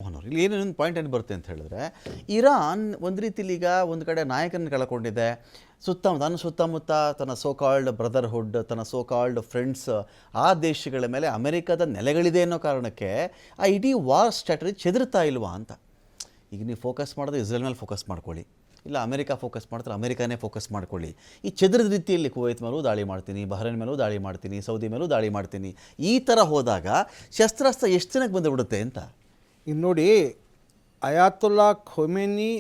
ಇಲ್ಲಿ ಏನೇನೊಂದು ಪಾಯಿಂಟ್ ಏನು ಬರುತ್ತೆ ಅಂತ ಹೇಳಿದ್ರೆ, ಇರಾನ್ ಒಂದು ರೀತಿಲಿ ಈಗ ಒಂದು ಕಡೆ ನಾಯಕನ ಕಳ್ಕೊಂಡಿದೆ, ಸುತ್ತಮುತ್ತ ತನ್ನ ಸೋಕಾಲ್ಡ್ ಬ್ರದರ್ಹುಡ್, ತನ್ನ ಸೋಕಾಲ್ಡ್ ಫ್ರೆಂಡ್ಸ್, ಆ ದೇಶಗಳ ಮೇಲೆ ಅಮೆರಿಕದ ನೆಲೆಗಳಿದೆ ಅನ್ನೋ ಕಾರಣಕ್ಕೆ ಆ ಇಡೀ ವಾರ್ ಸ್ಟ್ರಾಟಜಿ ಚೆದರ್ತಾ ಇಲ್ವಾ ಅಂತ. ಈಗ ನೀವು ಫೋಕಸ್ ಮಾಡೋದು ಇಸ್ರೇಲ್ ಮೇಲೆ ಫೋಕಸ್ ಮಾಡ್ಕೊಳ್ಳಿ, ಇಲ್ಲ ಅಮೆರಿಕ ಫೋಕಸ್ ಮಾಡ್ತಾರೆ ಅಮೆರಿಕಾನೇ ಫೋಕಸ್ ಮಾಡ್ಕೊಳ್ಳಿ. ಈ ಚೆದರದ ರೀತಿಯಲ್ಲಿ ಕುವೈತ್ ಮೇಲೂ ದಾಳಿ ಮಾಡ್ತೀನಿ, ಬಹ್ರೈನ್ ಮೇಲೂ ದಾಳಿ ಮಾಡ್ತೀನಿ, ಸೌದಿ ಮೇಲೂ ದಾಳಿ ಮಾಡ್ತೀನಿ, ಈ ಥರ ಹೋದಾಗ ಶಸ್ತ್ರಾಸ್ತ್ರ ಎಷ್ಟು ಜನಕ್ಕೆ ಬಂದುಬಿಡುತ್ತೆ ಅಂತ. ಇನ್ನು ನೋಡಿ, ಅಯಾತುಲ್ಲಾ ಖೊಮೇನಿ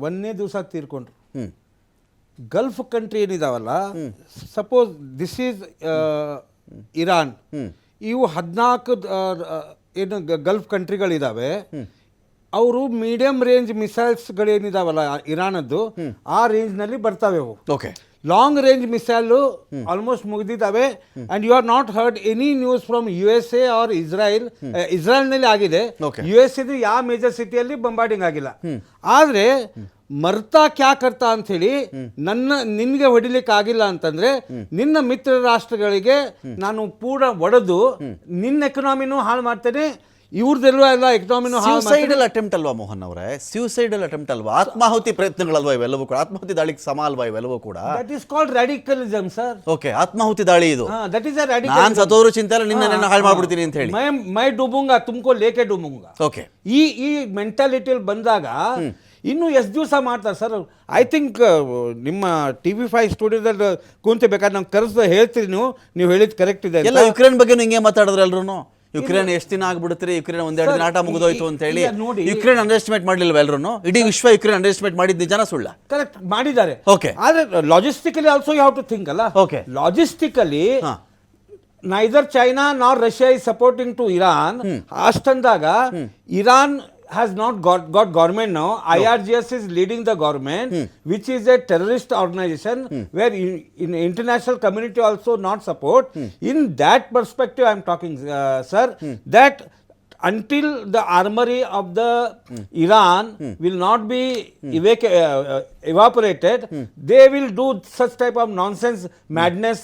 ಒಂದನೇ ದಿವಸ ತೀರ್ಕೊಂಡ್ರು. ಗಲ್ಫ್ ಕಂಟ್ರಿ ಏನಿದಾವಲ್ಲ, ಸಪೋಸ್ ದಿಸ್ ಈಸ್ ಇರಾನ್, ಇವು 14 ಏನು ಗಲ್ಫ್ ಕಂಟ್ರಿಗಳಿದ್ದಾವೆ. ಅವರು ಮೀಡಿಯಂ ರೇಂಜ್ ಮಿಸೈಲ್ಸ್ಗಳೇನಿದಾವಲ್ಲ ಇರಾನದ್ದು, ಆ ರೇಂಜ್ನಲ್ಲಿ ಬರ್ತಾವೆ ಅವು. Okay, long range missile almost ಮುಗಿದಿದ್ದಾವೆ. And you are not heard any news from USA or Israel. ಇಸ್ರಾಯೇಲ್ನಲ್ಲಿ ಆಗಿದೆ, USA ಯಾವ ಮೇಜರ್ ಸಿಟಿಯಲ್ಲಿ ಬಂಬಾರ್ಡಿಂಗ್ ಆಗಿಲ್ಲ. ಆದರೆ ಮರ್ತಾ ಕ್ಯಾ ಕರ್ತಾ ಅಂಥೇಳಿ, ನಿನಗೆ ಹೊಡಿಲಿಕ್ಕೆ ಆಗಿಲ್ಲ ಅಂತಂದ್ರೆ ನಿನ್ನ ಮಿತ್ರ ರಾಷ್ಟ್ರಗಳಿಗೆ ನಾನು ಪೂರ ಒಡೆದು ನಿನ್ನ ಎಕನಾಮಿನೂ ಹಾಳು ಮಾಡ್ತೇನೆ, ಇವ್ರದ್ದೆಲ್ಲೂ ಎಲ್ಲ ಎಕನಾಮಿನೂ ಸ್ಯೂಸೈಡಲ್ ಅಟೆಂಪ್ಟ್ ಅಲ್ವಾ ಮೋಹನ್ ಅವರೇ? ಸ್ಯೂಸೈಡಲ್ ಅಟೆಂಪ್ಟ್ ಅಲ್ವಾ? ಆತ್ಮಾಹುತಿ ಪ್ರಯತ್ನಗಳಲ್ವಾ ಇವೆಲ್ಲವೂ ಕೂಡ? ಆತ್ಮಾಹುತಿ ದಾಳಿಗೆ ಸಮ ಅಲ್ವಾ ಇವೆಲ್ಲವೂ ಕೂಡ? That is called radicalism sir. Okay, ಆತ್ಮಾಹುತಿ ದಾಳಿ ಇದು. That is a radical. ನಾನು ಸತ್ತೋದ್ರು ಚಿಂತೆ ಇಲ್ಲ, ನಿನ್ನ ಹಾಳು ಮಾಡ್ಬಿಡ್ತೀನಿ ಅಂತ ಹೇಳಿ, ಮೈ ಡೂಬುಂಗ ತುಮಕೋ ಲೇಕೆ ಡೂಬುಂಗ. ಓಕೆ, ಈ ಮೆಂಟಾಲಿಟಿಯಲ್ಲಿ ಬಂದಾಗ ಇನ್ನು ಎಷ್ಟು ದಿವಸ ಮಾಡ್ತಾರೆ ಸರ್? ಐ ಥಿಂಕ್ ನಿಮ್ಮ TV5 ಸ್ಟುಡಿಯೋದಲ್ಲಿ ಕೂತು ಬೇಕಾದ್ರೆ ನಾವು ಕರೆದು ಹೇಳ್ತೀರಿ, ನೀವು ಹೇಳಿದ್ ಕರೆಕ್ಟ್ ಇದೆ. ಎಲ್ಲ ಯುಕ್ರೇನ್ ಬಗ್ಗೆ ಹಿಂಗೆ ಮಾತಾಡಿದ್ರೆ ಎಲ್ರು, ಯುಕ್ರೇನ್ ಎಷ್ಟು ದಿನ ಆಗ್ಬಿಡುತ್ತೆ, ಯುಕ್ರೇನ್ ಒಂದೆರಡು ದಿನ ಆಟ ಮುಗಿದೋಯ್ತು ಅಂತ ಹೇಳಿ ಯುಕ್ರೇನ್ ಅಂಡರ್ ಎಸ್ಟಿಮೇಟ್ ಮಾಡಲಿಲ್ವ ಎಲ್ರು? ಇಡೀ ವಿಶ್ವ ಯುಕ್ರೇನ್ ಅಂಡರ್ ಎಸ್ಟಿಮೇಟ್ ಮಾಡಿದ್ ನಿಜಾನ ಸುಳ್ಳ? ಕರೆಕ್ಟ್ ಮಾಡಿದ್ದಾರೆ. ಓಕೆ, ಆದ್ರೆ logistically also you have to think ಅಲ್ಲ. Okay, logistically neither China nor Russia is supporting to Iran. ಅಷ್ಟಂದಾಗ Iran has not got government now. IRGS is leading the government, which is a terrorist organization where in international community also not support. In that perspective I am talking, sir, that until the armory of the Iran will not be evaporated, they will do such type of nonsense madness.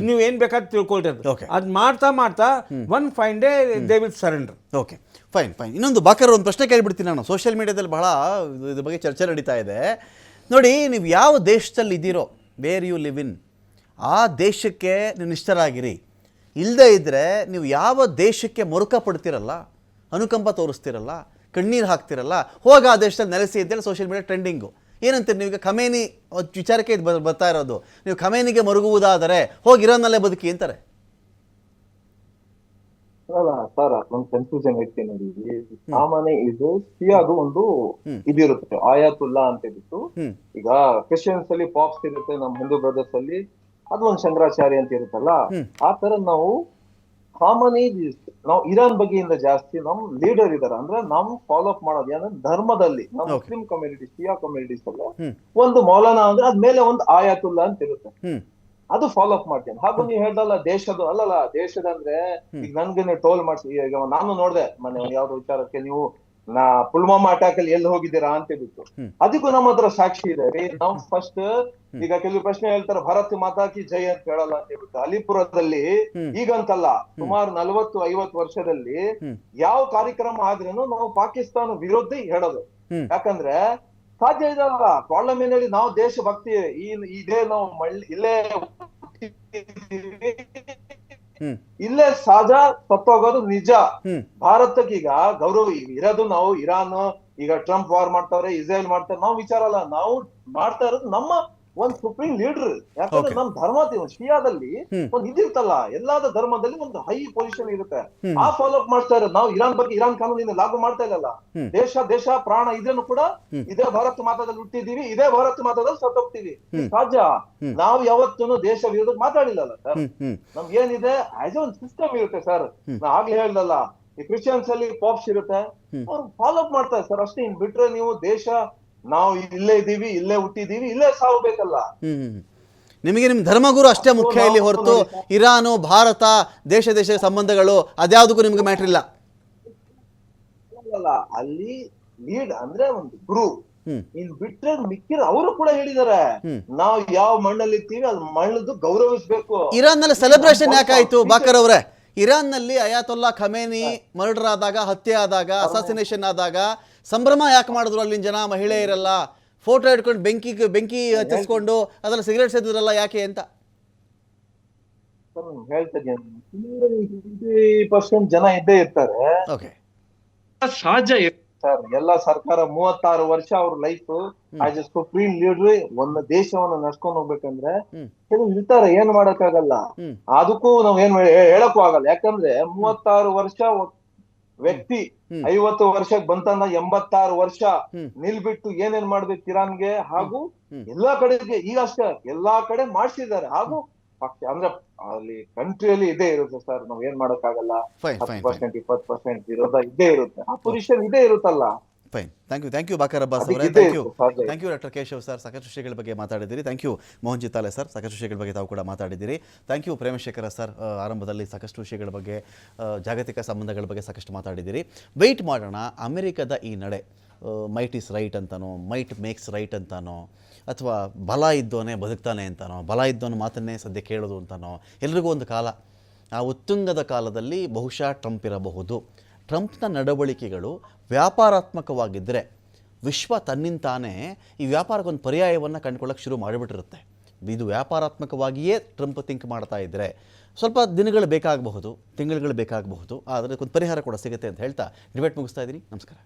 ನೀವು ಏನು ಬೇಕಾದ್ರೆ ತಿಳ್ಕೊಳ್ತಾರೆ, ಅದು ಮಾಡ್ತಾ one fine day they will surrender. Okay, fine. ಇನ್ನೊಂದು ಬಾಕರ್ ಒಂದು ಪ್ರಶ್ನೆ ಕೇಳಿಬಿಡ್ತೀನಿ ನಾನು. Social ಮೀಡಿಯಾದಲ್ಲಿ ಬಹಳ ಇದ್ರ ಬಗ್ಗೆ ಚರ್ಚೆ ನಡೀತಾ ಇದೆ ನೋಡಿ. ನೀವು ಯಾವ ದೇಶದಲ್ಲಿ ಇದ್ದೀರೋ, ವೇರ್ ಯು ಲಿವ್ ಇನ್, ಆ ದೇಶಕ್ಕೆ ನೀವು ನಿಷ್ಠರಾಗಿರಿ. ಇಲ್ಲದೇ ಇದ್ದರೆ ನೀವು ಯಾವ ದೇಶಕ್ಕೆ ಮರುಕ ಪಡ್ತಿರಲ್ಲ, ಅನುಕಂಪ ತೋರಿಸ್ತಿರಲ್ಲ, ಕಣ್ಣೀರು ಹಾಕ್ತಿರಲ್ಲ, ಹೋಗಿ ಆ ದೇಶದಲ್ಲಿ ನೆಲೆಸಿ ಅಂತೇಳಿ ಸೋಷಿಯಲ್ ಮೀಡಿಯಾ ಟ್ರೆಂಡಿಂಗು. ಏನಂತೀರಿ ನೀವು? ಈಗ ಖಮೇನಿ ವಿಚಾರಕ್ಕೆ ಇದು ಬರ್ತಾ ಇರೋದು, ನೀವು ಖಮೇನಿಗೆ ಮರುಗುವುದಾದರೆ ಹೋಗಿ ಇರಾನ್ನಲ್ಲೇ ಬದುಕಿ ಅಂತಾರೆ. ಅಲ್ಲ ಸರ್, ಒಂದು ಕನ್ಫ್ಯೂಷನ್ ಇರ್ತೀನಿ ನೋಡಿ. ಸಾಮಾನ್ಯ ಇದು ಸಿಯಾದು ಒಂದು ಇದಿರುತ್ತೆ, ಆಯಾತುಲ್ಲಾ ಅಂತ ಹೇಳ್ಬಿಟ್ಟು. ಈಗ ಕ್ರಿಶ್ಚಿಯನ್ಸ್ ಅಲ್ಲಿ ಪಾಪ್ಸ್ ಇರುತ್ತೆ, ನಮ್ಮ ಹಿಂದೂ ಬ್ರದರ್ಸ್ ಅಲ್ಲಿ ಅದು ಒಂದು ಶಂಕರಾಚಾರ್ಯ ಅಂತ ಇರುತ್ತಲ್ಲ, ಆ ತರ ನಾವು ಕಾಮನ್ ನಾವು ಇರಾನ್ ಬಗ್ಗೆಯಿಂದ ಜಾಸ್ತಿ ನಮ್ ಲೀಡರ್ ಇದಾರೆ ಅಂದ್ರೆ ನಮ್ ಫಾಲೋ ಅಪ್ ಮಾಡೋದು ಏನಂದ್ರೆ ಧರ್ಮದಲ್ಲಿ ನಮ್ಮ ಮುಸ್ಲಿಂ ಕಮ್ಯುನಿಟಿ, ಶಿಯಾ ಕಮ್ಯುನಿಟೀಸ್ ಅಲ್ಲ, ಒಂದು ಮೌಲಾನಾ ಅಂದ್ರೆ ಅದ್ಮೇಲೆ ಒಂದು ಆಯಾತುಲ್ಲಾ ಅಂತ ಇರುತ್ತೆ, ಅದು ಫಾಲೋ ಅಪ್ ಮಾಡ್ತೇನೆ. ಹಾಗೂ ನೀವು ಹೇಳ್ದಲ್ಲ ದೇಶದ, ಅಲ್ಲಲ್ಲ ದೇಶದ ಅಂದ್ರೆ ಈಗ ನನ್ಗೆ ಟೋಲ್ ಮಾಡ್ಸಿ. ಈಗ ನಾನು ನೋಡ್ದೆ ಮೊನ್ನೆ ಯಾವ್ದೋ ವಿಚಾರಕ್ಕೆ, ನೀವು ಪುಲ್ವಾಮಾ ಅಟ್ಯಾಕ್ ಅಲ್ಲಿ ಎಲ್ಲಿ ಹೋಗಿದ್ದೀರಾ ಅಂತ ಹೇಳ್ಬಿಟ್ಟು, ಅದಕ್ಕೂ ನಮ್ಮ ಹತ್ರ ಸಾಕ್ಷಿ ಇದೆ ರೀ. ನಾವು ಫಸ್ಟ್ ಈಗ ಕೆಲವು ಪ್ರಶ್ನೆ ಹೇಳ್ತಾರೆ, ಭಾರತ್ ಮಾತಾ ಕಿ ಜೈ ಅಂತ ಹೇಳಲ್ಲ ಅಂತ ಹೇಳ್ಬಿಟ್ಟು. ಅಲಿಪುರದಲ್ಲಿ ಈಗಂತಲ್ಲ, ಸುಮಾರು 40-50 ವರ್ಷದಲ್ಲಿ ಯಾವ ಕಾರ್ಯಕ್ರಮ ಆದ್ರೇನು ನಾವು ಪಾಕಿಸ್ತಾನ ವಿರೋಧ ಹೇಳೋದು. ಯಾಕಂದ್ರೆ ಸಾಧ್ಯ ಇದಲ್ಲ. ಪ್ರಾಬ್ಲಮ್ ಏನ್ ಹೇಳಿ, ನಾವು ದೇಶಭಕ್ತಿ ಇದೇ ನಾವು ಇಲ್ಲೇ ಸಹಜ ಸತ್ತೋಗೋದು ನಿಜ. ಭಾರತಕ್ಕೀಗ ಗೌರವ ಇರೋದು, ನಾವು ಇರಾನ್ ಈಗ ಟ್ರಂಪ್ ವಾರ್ ಮಾಡ್ತಾವ್ರೆ, ಇಸ್ರೇಲ್ ಮಾಡ್ತಾರೆ, ನಾವು ವಿಚಾರ ಅಲ್ಲ. ನಾವು ಮಾಡ್ತಾ ಇರೋದು ನಮ್ಮ ಒಂದು ಸುಪ್ರೀಂ ಲೀಡರ್. ಯಾಕಂದ್ರೆ ನಮ್ ಧರ್ಮ ಶಿಯಾದಲ್ಲಿ ಒಂದು ಇದಿರ್ತಲ್ಲ, ಎಲ್ಲಾದ ಧರ್ಮದಲ್ಲಿ ಒಂದು ಹೈ ಪೊಸಿಷನ್ ಇರುತ್ತೆ, ಆ ಫಾಲೋ ಅಪ್ ಮಾಡ್ತಾ ಇರೋದು. ನಾವು ಇರಾನ್ ಬಗ್ಗೆ ಇರಾನ್ ಕಾನೂನಿನ ಲಾಗು ಮಾಡ್ತಾ ಇಲ್ಲಲ್ಲ. ದೇಶ ಪ್ರಾಣ ಇದ್ರೇನು ಕೂಡ ಇದೇ ಭಾರತ ಮಾತಾದಲ್ಲಿ ಹುಟ್ಟಿದೀವಿ, ಇದೇ ಭಾರತ ಮಾತಾದಲ್ಲಿ ಸತ್ತೋಗ್ತೀವಿ. ಸಾಧ್ಯ ನಾವು ಯಾವತ್ತೂ ದೇಶ ವಿರೋಧ ಮಾತಾಡಿಲ್ಲಲ್ಲ ಸರ್. ನಮ್ಗೆ ಏನಿದೆ ಆಸ್ ಒಂದು ಸಿಸ್ಟಮ್ ಇರುತ್ತೆ ಸರ್. ನಾ ಆಗ್ಲೇ ಹೇಳ್ದಲ್ಲ, ಈ ಕ್ರಿಶ್ಚಿಯನ್ಸ್ ಅಲ್ಲಿ ಪಾಪ್ಸ್ ಇರುತ್ತೆ, ಅವ್ರು ಫಾಲೋ ಅಪ್ ಮಾಡ್ತಾರೆ ಸರ್, ಅಷ್ಟೇ. ಇನ್ ಬಿಟ್ರೆ ನೀವು ದೇಶ ನಾವು ಇಲ್ಲೇ ಇದ್ದೀವಿ, ಇಲ್ಲೇ ಹುಟ್ಟಿದೀವಿ, ಇಲ್ಲೇ ಸಾವಬೇಕಲ್ಲ. ನಿಮಗೆ ನಿಮ್ಮ ಧರ್ಮಗುರು ಅಷ್ಟೇ ಮುಖ್ಯ ಇಲ್ಲಿ ಹೊರತು ಇರಾನು, ಭಾರತ, ದೇಶ ಸಂಬಂಧಗಳು ಅದ್ಯಾವುದಕ್ಕೂ ನಿಮ್ಗೆ ಮ್ಯಾಟ್ರ್ ಇಲ್ಲ. ಅಲ್ಲಿ ಲೀಡ್ ಅಂದ್ರೆ ಒಂದು ಗುರು, ಇನ್ ಬಿಟ್ರೆ ಮಿಕ್ಕಿರ ಅವರು ಕೂಡ ಹೇಳಿದಾರೆ, ನಾವು ಯಾವ ಮಣ್ಣಲ್ಲಿ ಇರ್ತೀವಿ ಅದು ಮಣ್ಣದು ಗೌರವಿಸ್ಬೇಕು. ಇರಾನ್ ನಲ್ಲಿ ಸೆಲೆಬ್ರೇಷನ್ ಯಾಕಾಯ್ತು ಬಾಕರ್ ಅವರೇ? ಇರಾನ್ನಲ್ಲಿ ಅಯಾತೊಲ್ಲಾ ಖಮೇನಿ ಮರ್ಡರ್ ಆದಾಗ, ಹತ್ಯೆ ಆದಾಗ, ಅಸಾಸಿನೇಷನ್ ಆದಾಗ ಸಂಭ್ರಮ ಯಾಕೆ ಮಾಡಿದ್ರು ಅಲ್ಲಿನ ಜನ, ಮಹಿಳೆಯರೆಲ್ಲ ಫೋಟೋ ಇಟ್ಕೊಂಡು ಬೆಂಕಿ ಹಚ್ಚಿಸ್ಕೊಂಡು ಅದೆಲ್ಲ ಸಿಗರೇಟ್ ಸೇದಿದ್ರಲ್ಲ ಯಾಕೆ ಅಂತ? ಹೇಳ್ತಾ ಇದ್ದೀನಿ, 50% ಜನ ಇದ್ದೇ ಇರ್ತಾರೆ ಓಕೆ ಸಹಜ ಸರ್. ಎಲ್ಲ ಸರ್ಕಾರ 36 ವರ್ಷ ಅವ್ರ life as A supreme leader ಒಂದು ದೇಶವನ್ನ ನಡ್ಸ್ಕೊಂಡ್ ಹೋಗ್ಬೇಕಂದ್ರೆ ಕೆಲವು ಇರ್ತಾರೆ, ಏನ್ ಮಾಡಕ್ಕಾಗಲ್ಲ. ಅದಕ್ಕೂ ನಾವ್ ಏನ್ ಹೇಳಕ್ಕೂ ಆಗಲ್ಲ. ಯಾಕಂದ್ರೆ 36 ವರ್ಷ ವ್ಯಕ್ತಿ 50 ವರ್ಷಕ್ಕೆ ಬಂತಂದ 86 ವರ್ಷ ನಿಲ್ಬಿಟ್ಟು ಏನೇನ್ ಮಾಡ್ಬೇಕು ಇರಾನ್ಗೆ ಹಾಗೂ ಎಲ್ಲಾ ಕಡೆಗೆ, ಈಗ ಅಷ್ಟೇ ಎಲ್ಲಾ ಕಡೆ ಮಾಡ್ಸಿದ್ದಾರೆ. ಹಾಗೂ ಪಕ್ಷ ಅಂದ್ರೆ ಅಲ್ಲಿ ಕಂಟ್ರಿಯಲ್ಲಿ ಇದೇ ಇರುತ್ತೆ ಸರ್, ನಾವ್ ಏನ್ ಮಾಡಕ್ಕಾಗಲ್ಲ. 10% 20% ವಿರೋಧ ಇದ್ದೇ ಇರುತ್ತೆ, ಅಪೋಸಿಷನ್ ಇದೇ ಇರುತ್ತಲ್ಲ. Fine, thank you Baqar Abbas ಅವರೇ, thank you doctor Keshav sir, ಸಾಕಷ್ಟು ವಿಷಯಗಳ ಬಗ್ಗೆ ಮಾತಾಡಿದ್ದೀರಿ. Thank you Mohan Jitale sir, ಸಾಕಷ್ಟು ವಿಷಯಗಳ ಬಗ್ಗೆ ತಾವು ಕೂಡ ಮಾತಾಡಿದ್ದೀರಿ. ಥ್ಯಾಂಕ್ ಯು ಪ್ರೇಮಶೇಖರ ಸರ್, ಆರಂಭದಲ್ಲಿ ಸಾಕಷ್ಟು ವಿಷಯಗಳ ಬಗ್ಗೆ, ಜಾಗತಿಕ ಸಂಬಂಧಗಳ ಬಗ್ಗೆ ಸಾಕಷ್ಟು ಮಾತಾಡಿದ್ದೀರಿ. ವೆಯ್ಟ್ ಮಾಡೋಣ, ಅಮೆರಿಕದ ಈ ನಡೆ ಮೈಟ್ ಈಸ್ ರೈಟ್ ಅಂತನೋ, ಮೈಟ್ ಮೇಕ್ಸ್ ರೈಟ್ ಅಂತನೋ, ಅಥವಾ ಬಲ ಇದ್ದವನೇ ಬದುಕ್ತಾನೆ ಅಂತನೋ, ಬಲ ಇದ್ದವನ ಮಾತನ್ನೇ ಸದ್ಯ ಕೇಳೋದು ಅಂತನೋ, ಎಲ್ರಿಗೂ ಒಂದು ಕಾಲ, ಆ ಉತ್ತುಂಗದ ಕಾಲದಲ್ಲಿ ಬಹುಶಃ ಟ್ರಂಪ್ ಇರಬಹುದು. ಟ್ರಂಪ್ನ ನಡವಳಿಕೆಗಳು ವ್ಯಾಪಾರಾತ್ಮಕವಾಗಿದ್ದರೆ ವಿಶ್ವ ತನ್ನಿಂತಾನೇ ಈ ವ್ಯಾಪಾರಕ್ಕೊಂದು ಪರ್ಯಾಯವನ್ನು ಕಂಡುಕೊಳ್ಳೋಕೆ ಶುರು ಮಾಡಿಬಿಟ್ಟಿರುತ್ತೆ. ಇದು ವ್ಯಾಪಾರಾತ್ಮಕವಾಗಿಯೇ ಟ್ರಂಪ್ ಥಿಂಕ್ ಮಾಡ್ತಾ ಇದ್ದರೆ ಸ್ವಲ್ಪ ದಿನಗಳು ಬೇಕಾಗಬಹುದು, ತಿಂಗಳುಗಳು ಬೇಕಾಗಬಹುದು, ಆದರೆ ಅದಕ್ಕೊಂದು ಪರಿಹಾರ ಕೂಡ ಸಿಗುತ್ತೆ ಅಂತ ಹೇಳ್ತಾ ಡಿಬೇಟ್ ಮುಗಿಸ್ತಾ ಇದ್ದೀನಿ. ನಮಸ್ಕಾರ.